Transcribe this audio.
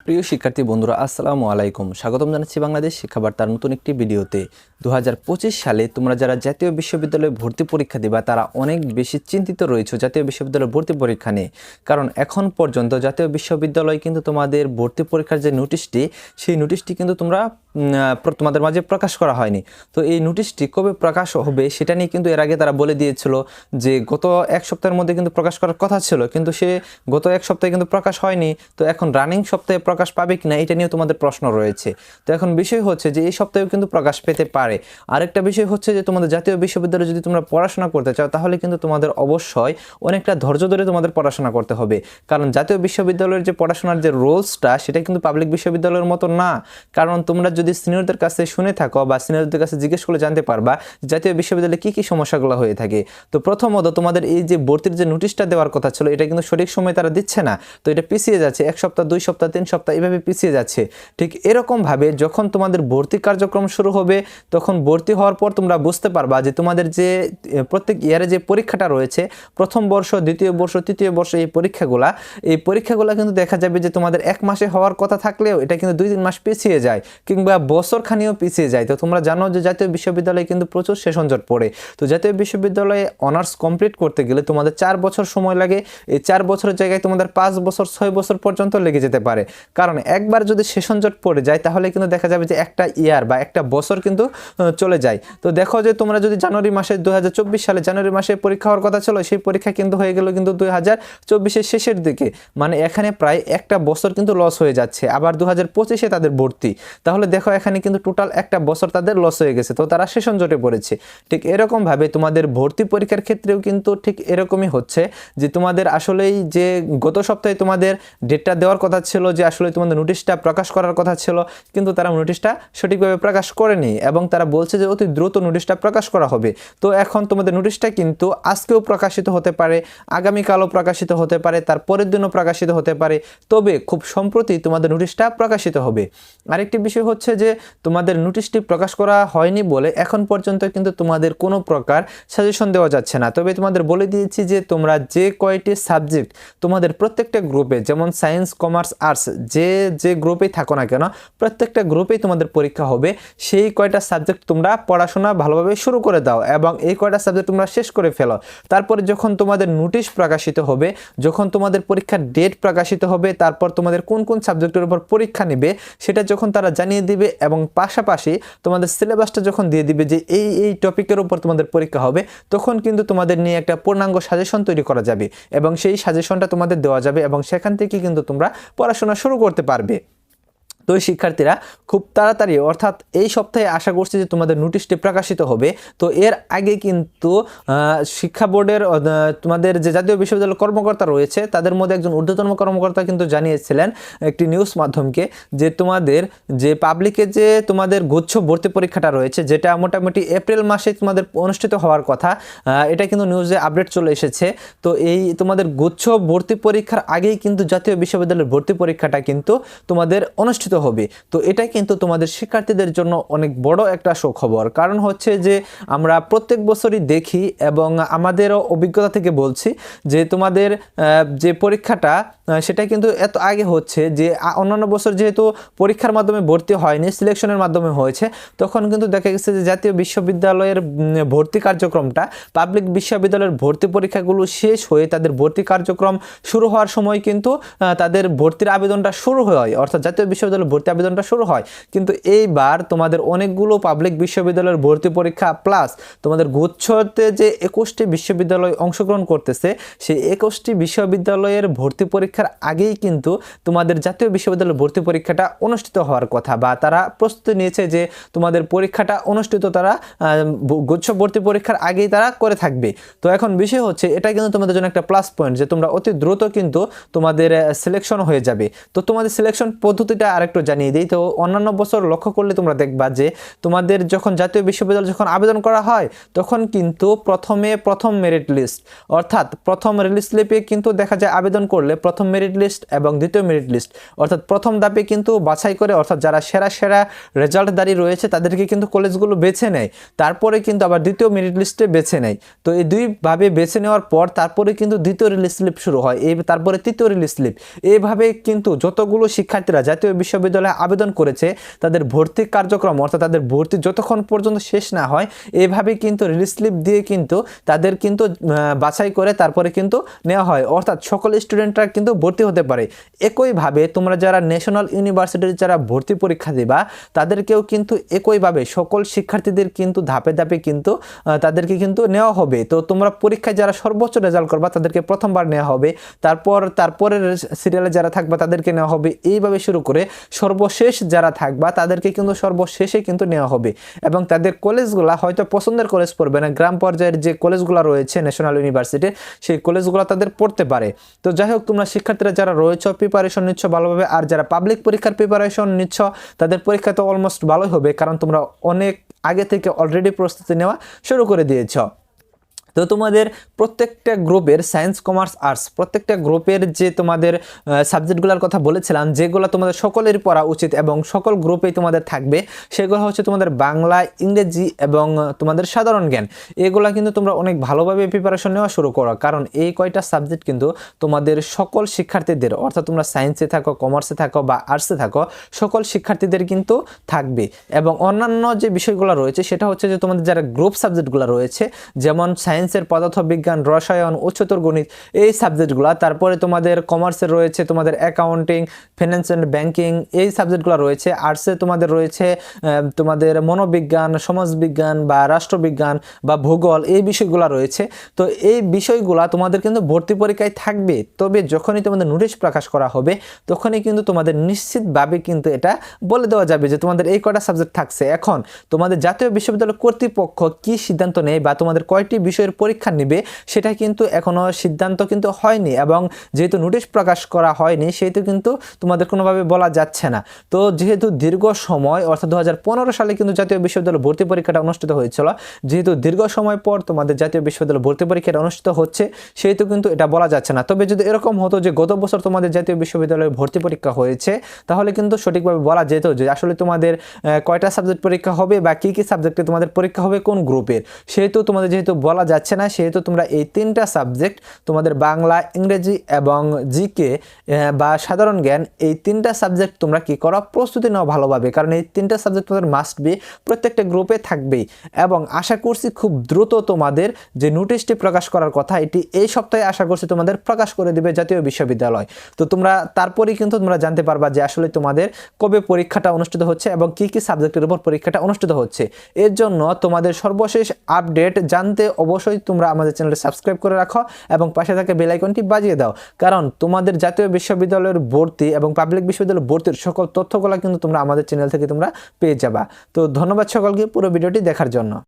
প্রিয় শিক্ষার্থী বন্ধুরা আসসালামু আলাইকুম, স্বাগতম জানাচ্ছি বাংলাদেশ শিক্ষাবার্তার নতুন একটি ভিডিওতে। 2025 সালে তোমরা যারা জাতীয় বিশ্ববিদ্যালয়ে ভর্তি পরীক্ষা দিবা তারা অনেক বেশি চিন্তিত রয়েছে জাতীয় বিশ্ববিদ্যালয়ে ভর্তি পরীক্ষা নিয়ে। কারণ এখন পর্যন্ত জাতীয় বিশ্ববিদ্যালয় কিন্তু তোমাদের ভর্তি পরীক্ষার যে নোটিশটি, সেই নোটিশটি কিন্তু তোমাদের মাঝে প্রকাশ করা হয়নি। তো এই নোটিশটি কবে প্রকাশ হবে সেটা নিয়ে কিন্তু এর আগে তারা বলে দিয়েছিল যে গত এক সপ্তাহের মধ্যে কিন্তু প্রকাশ করার কথা ছিল, কিন্তু সে গত এক সপ্তাহে কিন্তু প্রকাশ হয়নি। তো এখন রানিং সপ্তাহে প্রকাশ পাবে কিনা এটা নিয়ে তোমাদের প্রশ্ন রয়েছে। তো এখন বিষয় হচ্ছে যে এই সপ্তাহেও কিন্তু প্রকাশ পেতে পারে। আরেকটা বিষয় হচ্ছে যে তোমাদের জাতীয় বিশ্ববিদ্যালয়ে যদি তোমরা পড়াশোনা করতে চাও তাহলে কিন্তু তোমাদের অবশ্যই অনেকটা ধৈর্য ধরে তোমাদের পড়াশোনা করতে হবে। কারণ জাতীয় বিশ্ববিদ্যালয়ের যে পড়াশোনার যে রোলসটা সেটা কিন্তু পাবলিক বিশ্ববিদ্যালয়ের মতো না। কারণ তোমরা যদি সিনিয়রদের কাছে শুনে থাকো বা সিনিয়রদের কাছে জিজ্ঞেস করে জানতে পারবা জাতীয় বিশ্ববিদ্যালয়ে কী কী সমস্যাগুলো হয়ে থাকে। তো প্রথমত তোমাদের এই যে ভর্তির যে নোটিশটা দেওয়ার কথা ছিল এটা কিন্তু সঠিক সময় তারা দিচ্ছে না। তো এটা পিছিয়ে যাচ্ছে, 1 সপ্তাহ 2 সপ্তাহ 3 সপ্তাহ এভাবে পিছিয়ে যাচ্ছে। ঠিক এরকমভাবে যখন তোমাদের ভর্তি কার্যক্রম শুরু হবে তখন ভর্তি হওয়ার পর তোমরা বুঝতে পারবা যে তোমাদের যে প্রত্যেক ইয়ারে যে পরীক্ষাটা রয়েছে, প্রথম বর্ষ, দ্বিতীয় বর্ষ, তৃতীয় বর্ষ, এই পরীক্ষাগুলো কিন্তু দেখা যাবে যে তোমাদের 1 মাসে হওয়ার কথা থাকলেও এটা কিন্তু 2-3 মাস পিছিয়ে যায় কিংবা বছর খানিও পিছিয়ে যায়। তো তোমরা জানো যে জাতীয় বিশ্ববিদ্যালয়ে কিন্তু প্রচুর সেশন জট পড়ে। তো জাতীয় বিশ্ববিদ্যালয়ে অনার্স কমপ্লিট করতে গেলে তোমাদের 4 বছর সময় লাগে। এই 4 বছরের জায়গায় তোমাদের 5 বছর 6 বছর পর্যন্ত লেগে যেতে পারে। কারণ একবার যদি সেশন জট পড়ে যায় তাহলে কিন্তু দেখা যাবে যে একটা ইয়ার বা একটা বছর কিন্তু চলে যায়। তো দেখো যে তোমরা যদি জানুয়ারি মাসে 2024 সালে জানুয়ারি মাসে পরীক্ষা হওয়ার কথা ছিল, সেই পরীক্ষা কিন্তু হয়ে গেল কিন্তু 2024-এর শেষের দিকে। মানে এখানে প্রায় একটা বছর কিন্তু লস হয়ে যাচ্ছে। আবার 2025-এ তাদের ভর্তি, তাহলে দেখো এখানে কিন্তু টোটাল একটা বছর তাদের লস হয়ে গেছে। তো তারা সেশন জটে পড়েছে। ঠিক এরকমভাবে তোমাদের ভর্তি পরীক্ষার ক্ষেত্রেও কিন্তু ঠিক এরকমই হচ্ছে যে তোমাদের আসলেই যে গত সপ্তাহে তোমাদের ডেটটা দেওয়ার কথা ছিল, যে আসলে তোমাদের নোটিশটা প্রকাশ করার কথা ছিল, কিন্তু তারা নোটিশটা সঠিকভাবে প্রকাশ করেনি এবং তারা বলছে যে অতি দ্রুত নোটিশটা প্রকাশ করা হবে। তো এখন তোমাদের নোটিশটা কিন্তু আজকেও প্রকাশিত হতে পারে, আগামীকালও প্রকাশিত হতে পারে, তার পরের দিনও প্রকাশিত হতে পারে, তবে খুব সম্প্রতি তোমাদের নোটিশটা প্রকাশিত হবে। আরেকটি বিষয় হচ্ছে যে তোমাদের নোটিশটি প্রকাশ করা হয়নি বলে এখন পর্যন্ত কিন্তু তোমাদের কোনো প্রকার সাজেশন দেওয়া যাচ্ছে না। তবে তোমাদের বলে দিয়েছি যে তোমরা যে কয়টি সাবজেক্ট তোমাদের প্রত্যেকটা গ্রুপে, যেমন সায়েন্স, কমার্স, আর্টস, যে গ্রুপেই থাকো না কেন প্রত্যেকটা গ্রুপেই তোমাদের পরীক্ষা হবে। সেই কয়টা সাবজেক্ট তোমরা পড়াশোনা ভালোভাবে শুরু করে দাও এবং এই কয়টা সাবজেক্ট তোমরা শেষ করে ফেলো। তারপরে যখন তোমাদের নোটিশ প্রকাশিত হবে, যখন তোমাদের পরীক্ষার ডেট প্রকাশিত হবে, তারপর তোমাদের কোন কোন সাবজেক্টের উপর পরীক্ষা নেবে সেটা যখন তারা জানিয়ে দিবে এবং পাশাপাশি তোমাদের সিলেবাসটা যখন দিয়ে দিবে যে এই টপিকের উপর তোমাদের পরীক্ষা হবে, তখন কিন্তু তোমাদের নিয়ে একটা পূর্ণাঙ্গ সাজেশন তৈরি করা যাবে এবং সেই সাজেশনটা তোমাদের দেওয়া যাবে এবং সেখান থেকে কিন্তু তোমরা পড়াশোনা শুরু করতে পারবে। তো শিক্ষার্থীরা খুব তাড়াতাড়ি অর্থাৎ এই সপ্তাহে আশা করছি যে তোমাদের নোটিশটি প্রকাশিত হবে। তো এর আগে কিন্তু শিক্ষা বোর্ডের তোমাদের যে জাতীয় বিশ্ববিদ্যালয় কর্মকর্তা রয়েছে তাদের মধ্যে একজন ঊর্ধ্বতন কর্মকর্তা কিন্তু জানিয়েছিলেন একটি নিউজ মাধ্যমকে যে তোমাদের যে পাবলিকে যে তোমাদের গুচ্ছ ভর্তি পরীক্ষাটা রয়েছে, যেটা মোটামুটি এপ্রিল মাসে তোমাদের অনুষ্ঠিত হওয়ার কথা, এটা কিন্তু নিউজে আপডেট চলে এসেছে। তো এই তোমাদের গুচ্ছ ভর্তি পরীক্ষার আগেই কিন্তু জাতীয় বিশ্ববিদ্যালয়ের ভর্তি পরীক্ষাটা কিন্তু তোমাদের অনুষ্ঠিত হবে। তো এটা কিন্তু তোমাদের শিক্ষার্থীদের জন্য অনেক বড় একটা সুখবর। কারণ হচ্ছে যে আমরা প্রত্যেক বছরই দেখি এবং আমাদেরও অভিজ্ঞতা থেকে বলছি যে তোমাদের যে পরীক্ষাটা সেটা কিন্তু এত আগে হচ্ছে যে অন্যান্য বছর যেহেতু পরীক্ষার মাধ্যমে ভর্তি হয়নি, সিলেকশনের মাধ্যমে হয়েছে, তখন কিন্তু দেখা গেছে যে জাতীয় বিশ্ববিদ্যালয়ের ভর্তি কার্যক্রমটা পাবলিক বিশ্ববিদ্যালয়ের ভর্তি পরীক্ষাগুলো শেষ হয়ে তাদের ভর্তি কার্যক্রম শুরু হওয়ার সময় কিন্তু তাদের ভর্তির আবেদনটা শুরু হয়, অর্থাৎ জাতীয় বিশ্ববিদ্যালয়ের ভর্তি আবেদনটা শুরু হয়। কিন্তু এইবার তোমাদের অনেকগুলো পাবলিক বিশ্ববিদ্যালয়ের ভর্তি পরীক্ষা প্লাস তোমাদের গুচ্ছতে যে 21টি বিশ্ববিদ্যালয় অংশগ্রহণ করতেছে, সেই 21টি বিশ্ববিদ্যালয়ের ভর্তি পরীক্ষার আগেই কিন্তু তোমাদের জাতীয় বিশ্ববিদ্যালয়ের ভর্তি পরীক্ষাটা অনুষ্ঠিত হওয়ার কথা বা তারা প্রস্তুতি নিয়েছে যে তোমাদের পরীক্ষাটা অনুষ্ঠিত তারা গুচ্ছ ভর্তি পরীক্ষার আগেই তারা করে থাকবে। তো এখন বিষয় হচ্ছে এটা কিন্তু তোমাদের জন্য একটা প্লাস পয়েন্ট যে তোমরা অতি দ্রুত কিন্তু তোমাদের সিলেকশন হয়ে যাবে। তো তোমাদের সিলেকশন পদ্ধতিটা আরেকটু একটু জানিয়ে দিই। তো অন্যান্য বছর লক্ষ্য করলে তোমরা দেখবা যে তোমাদের যখন জাতীয় বিশ্ববিদ্যালয়ে যখন আবেদন করা হয় তখন কিন্তু প্রথম মেরিট লিস্ট অর্থাৎ প্রথম রিলিজ স্লিপে কিন্তু দেখা যায় আবেদন করলে প্রথম মেরিট লিস্ট এবং দ্বিতীয় মেরিট লিস্ট অর্থাৎ প্রথম ধাপে কিন্তু বাছাই করে অর্থাৎ যারা সেরা রেজাল্টদারি রয়েছে তাদেরকে কিন্তু কলেজগুলো বেছে নেয়, তারপরে কিন্তু আবার দ্বিতীয় মেরিট লিস্টে বেছে নেয়। তো এই দুইভাবে বেছে নেওয়ার পর তারপরে কিন্তু দ্বিতীয় রিলিজ স্লিপ শুরু হয়, তারপরে তৃতীয় রিলিজ স্লিপ। এইভাবে কিন্তু যতগুলো শিক্ষার্থীরা জাতীয় বিশ্ববিদ্যালয়ে আবেদন করেছে তাদের ভর্তি কার্যক্রম অর্থাৎ তাদের ভর্তি যতক্ষণ পর্যন্ত শেষ না হয় এইভাবে কিন্তু রিলিজ স্লিপ দিয়ে কিন্তু তাদের কিন্তু বাছাই করে তারপরে কিন্তু নেওয়া হয়, অর্থাৎ সকল স্টুডেন্টরা কিন্তু ভর্তি হতে পারে। একইভাবে তোমরা যারা ন্যাশনাল ইউনিভার্সিটির যারা ভর্তি পরীক্ষা দিবা তাদেরকেও কিন্তু একইভাবে সকল শিক্ষার্থীদের কিন্তু ধাপে ধাপে কিন্তু তাদেরকে কিন্তু নেওয়া হবে। তো তোমরা পরীক্ষায় যারা সর্বোচ্চ রেজাল্ট করবা তাদেরকে প্রথমবার নেওয়া হবে, তারপরের সিরিয়ালে যারা থাকবা তাদেরকে নেওয়া হবে, এইভাবে শুরু করে সর্বশেষ যারা থাকবা তাদেরকে কিন্তু সর্বশেষে কিন্তু নেওয়া হবে। এবং তাদের কলেজগুলা হয়তো পছন্দের কলেজ পড়বে না, গ্রাম পর্যায়ের যে কলেজগুলো রয়েছে ন্যাশনাল ইউনিভার্সিটির সেই কলেজগুলো তাদের পড়তে পারে। তো যাই হোক, তোমরা শিক্ষার্থীরা যারা রয়েছে প্রিপারেশন নিচ্ছ ভালোভাবে, আর যারা পাবলিক পরীক্ষার প্রিপারেশন নিচ্ছ তাদের পরীক্ষা তো অলমোস্ট ভালোই হবে, কারণ তোমরা অনেক আগে থেকে অলরেডি প্রস্তুতি নেওয়া শুরু করে দিয়েছ। তো তোমাদের প্রত্যেকটা গ্রুপের সায়েন্স কমার্স আর্টস প্রত্যেকটা গ্রুপের যে তোমাদের সাবজেক্টগুলোর কথা বলেছিলাম যেগুলো তোমাদের সকলের পড়া উচিত এবং সকল গ্রুপেই তোমাদের থাকবে, সেগুলো হচ্ছে তোমাদের বাংলা, ইংরেজি এবং তোমাদের সাধারণ জ্ঞান। এগুলা কিন্তু তোমরা অনেক ভালোভাবে প্রিপারেশন নেওয়া শুরু করো, কারণ এই কয়টা সাবজেক্ট কিন্তু তোমাদের সকল শিক্ষার্থীদের অর্থাৎ তোমরা সায়েন্সে থাকো, কমার্সে থাকো বা আর্টসে থাকো সকল শিক্ষার্থীদের কিন্তু থাকবে। এবং অন্যান্য যে বিষয়গুলো রয়েছে সেটা হচ্ছে যে তোমাদের যারা গ্রুপ সাবজেক্টগুলো রয়েছে যেমন সায়েন্সের পদার্থবিজ্ঞান, রসায়ন, উচ্চতর গণিত এই সাবজেক্টগুলো, তারপরে তোমাদের কমার্সের রয়েছে তোমাদের অ্যাকাউন্টিং, ফিন্যান্স অ্যান্ড ব্যাংকিং এই সাবজেক্টগুলো রয়েছে, আর্টসে তোমাদের রয়েছে তোমাদের মনোবিজ্ঞান, সমাজবিজ্ঞান বা রাষ্ট্রবিজ্ঞান বা ভূগোল এই বিষয়গুলো রয়েছে। তো এই বিষয়গুলো তোমাদের কিন্তু ভর্তি পরীক্ষায় থাকবে, তবে যখনই তোমাদের নোটিশ প্রকাশ করা হবে তখনই কিন্তু তোমাদের নিশ্চিতভাবে কিন্তু এটা বলে দেওয়া যাবে যে তোমাদের এই কয়টা সাবজেক্ট থাকছে। এখন তোমাদের জাতীয় বিশ্ববিদ্যালয় কর্তৃপক্ষ কি সিদ্ধান্ত নেয় বা তোমাদের কয়টি বিষয়ের পরীক্ষা নেবে সেটা কিন্তু এখনো সিদ্ধান্ত কিন্তু হয়নি, এবং যেহেতু নোটিশ প্রকাশ করা হয়নি সেহেতু কিন্তু তোমাদের কোনোভাবে বলা যাচ্ছে না। তো যেহেতু দীর্ঘ সময় অর্থাৎ 2015 সালে কিন্তু জাতীয় বিশ্ববিদ্যালয় ভর্তি পরীক্ষাটা অনুষ্ঠিত হয়েছিল, যেহেতু দীর্ঘ সময় পর তোমাদের জাতীয় বিশ্ববিদ্যালয় ভর্তি পরীক্ষাটা অনুষ্ঠিত হচ্ছে সেহেতু কিন্তু এটা বলা যাচ্ছে না। তবে যদি এরকম হতো যে গত বছর তোমাদের জাতীয় বিশ্ববিদ্যালয়ে ভর্তি পরীক্ষা হয়েছে তাহলে কিন্তু সঠিকভাবে বলা যেত যে আসলে তোমাদের কয়টা সাবজেক্ট পরীক্ষা হবে বা কী কী সাবজেক্টে তোমাদের পরীক্ষা হবে কোন গ্রুপের। সেহেতু তোমাদের যেহেতু বলা যাচ্ছে না সেহেতু তোমরা এই তিনটা সাবজেক্ট তোমাদের বাংলা, ইংরেজি এবং জিকে বা সাধারণ জ্ঞান এই তিনটা সাবজেক্ট তোমরা কি করো প্রস্তুতি নাও ভালোভাবে, কারণ এই তিনটা সাবজেক্ট তোমাদের মাস্ট বি প্রত্যেকটা গ্রুপে থাকবেই। এবং আশা করছি খুব দ্রুত তোমাদের যে নোটিশটি প্রকাশ করার কথা এটি এই সপ্তাহে আশা করছি তোমাদের প্রকাশ করে দিবে জাতীয় বিশ্ববিদ্যালয়। তো তোমরা তারপরেই কিন্তু তোমরা জানতে পারবা যে আসলে তোমাদের কবে পরীক্ষাটা অনুষ্ঠিত হচ্ছে এবং কি কি সাবজেক্টের উপর পরীক্ষাটা অনুষ্ঠিত হচ্ছে। এর জন্য তোমাদের সর্বশেষ আপডেট জানতে অবশ্যই তোমরা আমাদের চ্যানেলটি সাবস্ক্রাইব করে রাখো এবং পাশে থাকা বেল আইকনটি বাজিয়ে দাও, কারণ তোমাদের জাতীয় বিশ্ববিদ্যালয়ের ভর্তি এবং পাবলিক বিশ্ববিদ্যালয়ের ভর্তির সকল তথ্যগুলো কিন্তু তোমরা আমাদের চ্যানেল থেকে তোমরা পেয়ে যাবা। তো ধন্যবাদ সকলকে পুরো ভিডিওটি দেখার জন্য।